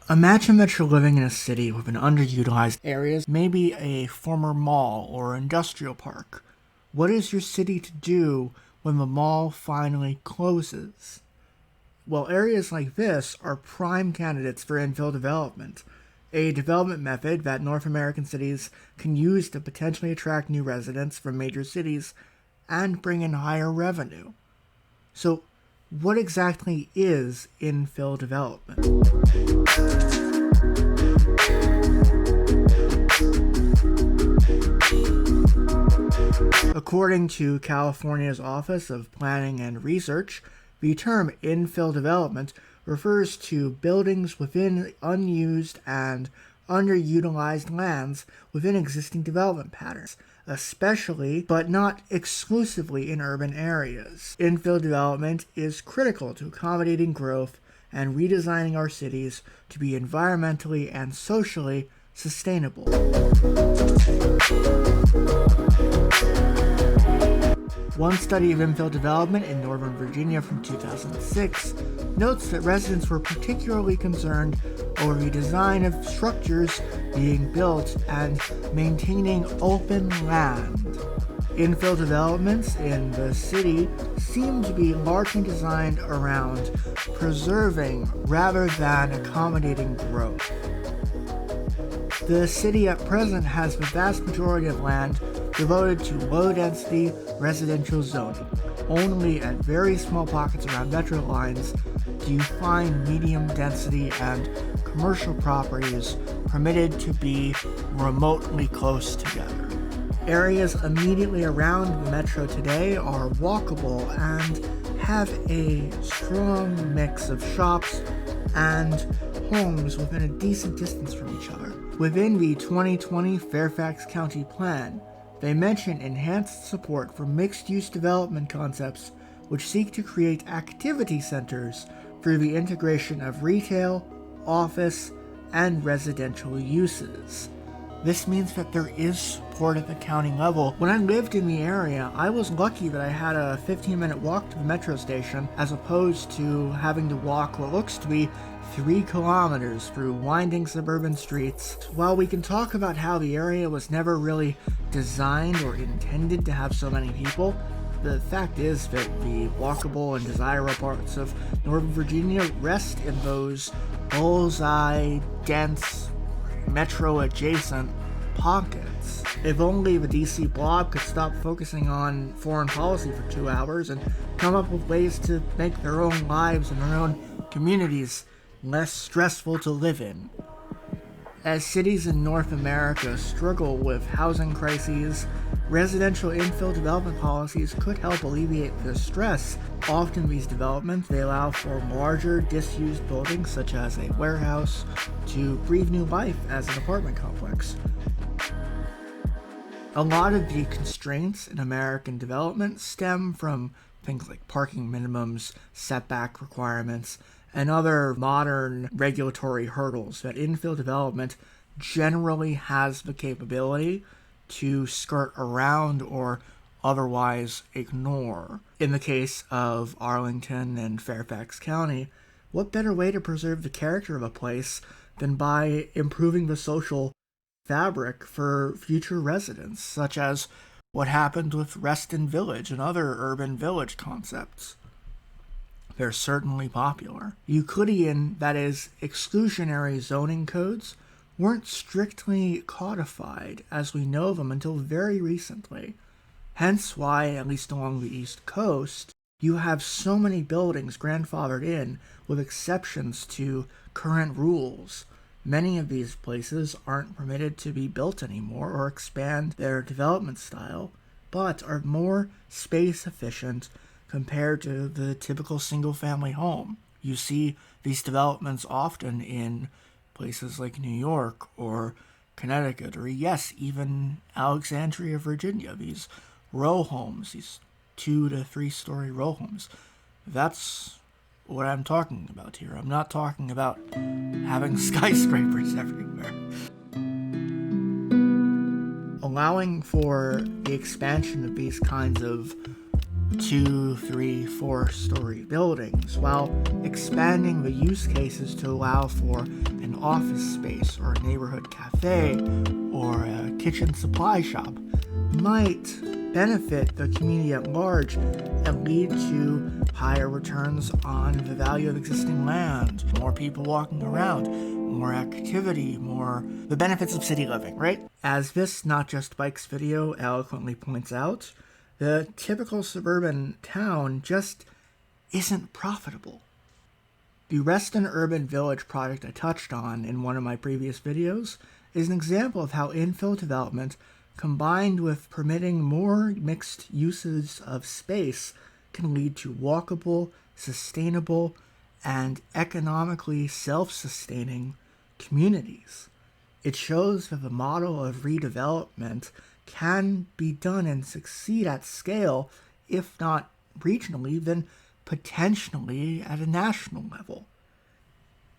Imagine that you're living in a city with an underutilized areas, maybe a former mall or industrial park. What is your city to do when the mall finally closes? Well, areas like this are prime candidates for infill development, a development method that North American cities can use to potentially attract new residents from major cities and bring in higher revenue. So, what exactly is infill development? According to California's Office of Planning and Research, the term infill development refers to buildings within unused and underutilized lands within existing development patterns, especially but not exclusively in urban areas. Infill development is critical to accommodating growth and redesigning our cities to be environmentally and socially sustainable. One study of infill development in Northern Virginia from 2006 notes that residents were particularly concerned over the design of structures being built and maintaining open land. Infill developments in the city seem to be largely designed around preserving rather than accommodating growth. The city at present has the vast majority of land devoted to low-density residential zoning. Only at very small pockets around metro lines do you find medium-density and commercial properties permitted to be remotely close together. Areas immediately around the metro today are walkable and have a strong mix of shops and homes within a decent distance from each other. Within the 2020 Fairfax County Plan, they mention enhanced support for mixed-use development concepts which seek to create activity centers through the integration of retail, office, and residential uses. This means that there is support at the county level. When I lived in the area, I was lucky that I had a 15-minute walk to the metro station as opposed to having to walk what looks to be 3 kilometers through winding suburban streets. While we can talk about how the area was never really designed or intended to have so many people, the fact is that the walkable and desirable parts of Northern Virginia rest in those bullseye, dense, metro-adjacent pockets. If only the DC blob could stop focusing on foreign policy for 2 hours and come up with ways to make their own lives and their own communities less stressful to live in. As cities in North America struggle with housing crises, residential infill development policies could help alleviate the stress. Often these developments, they allow for larger disused buildings such as a warehouse to breathe new life as an apartment complex. A lot of the constraints in American development stem from things like parking minimums, setback requirements, and other modern regulatory hurdles that infill development generally has the capability to skirt around or otherwise ignore. In the case of Arlington and Fairfax County, what better way to preserve the character of a place than by improving the social fabric for future residents, such as what happened with Reston Village and other urban village concepts. They're certainly popular. Euclidean, that is, exclusionary zoning codes weren't strictly codified as we know them until very recently. Hence why, at least along the East Coast, you have so many buildings grandfathered in with exceptions to current rules. Many of these places aren't permitted to be built anymore or expand their development style, but are more space efficient compared to the typical single-family home. You see these developments often in places like New York or Connecticut, or yes, even Alexandria, Virginia, these row homes, these 2 to 3 story row homes. That's what I'm talking about here. I'm not talking about having skyscrapers everywhere. Allowing for the expansion of these kinds of 2, 3, 4-story buildings, while expanding the use cases to allow for an office space or a neighborhood cafe or a kitchen supply shop might benefit the community at large and lead to higher returns on the value of existing land, more people walking around, more activity, more the benefits of city living, right? As this Not Just Bikes video eloquently points out, the typical suburban town just isn't profitable. The Reston Urban Village project I touched on in one of my previous videos is an example of how infill development combined with permitting more mixed uses of space can lead to walkable, sustainable, and economically self-sustaining communities. It shows that the model of redevelopment can be done and succeed at scale, if not regionally, then potentially at a national level.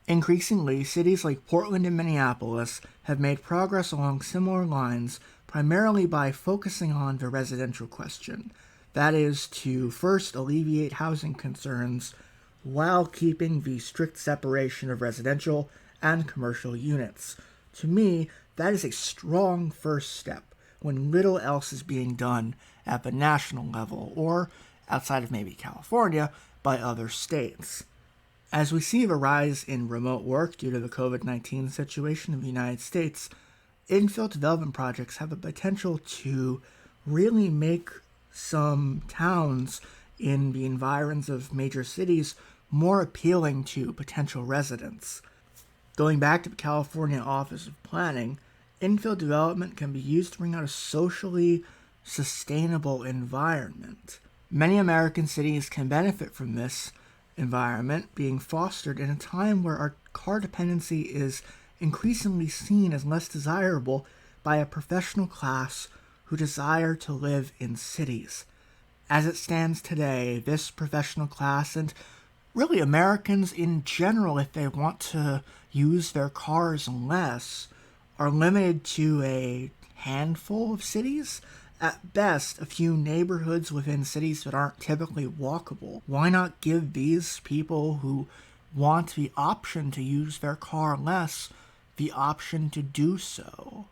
Increasingly, cities like Portland and Minneapolis have made progress along similar lines, primarily by focusing on the residential question. That is, to first alleviate housing concerns while keeping the strict separation of residential and commercial units. To me, that is a strong first step when little else is being done at the national level, or outside of maybe California, by other states. As we see the rise in remote work due to the COVID-19 situation in the United States, infill development projects have the potential to really make some towns in the environs of major cities more appealing to potential residents. Going back to the California Office of Planning, infill development can be used to bring out a socially sustainable environment. Many American cities can benefit from this environment being fostered in a time where our car dependency is increasingly seen as less desirable by a professional class who desire to live in cities. As it stands today, this professional class, and really Americans in general, if they want to use their cars less, are limited to a handful of cities, at best a few neighborhoods within cities that aren't typically walkable. Why not give these people who want the option to use their car less the option to do so?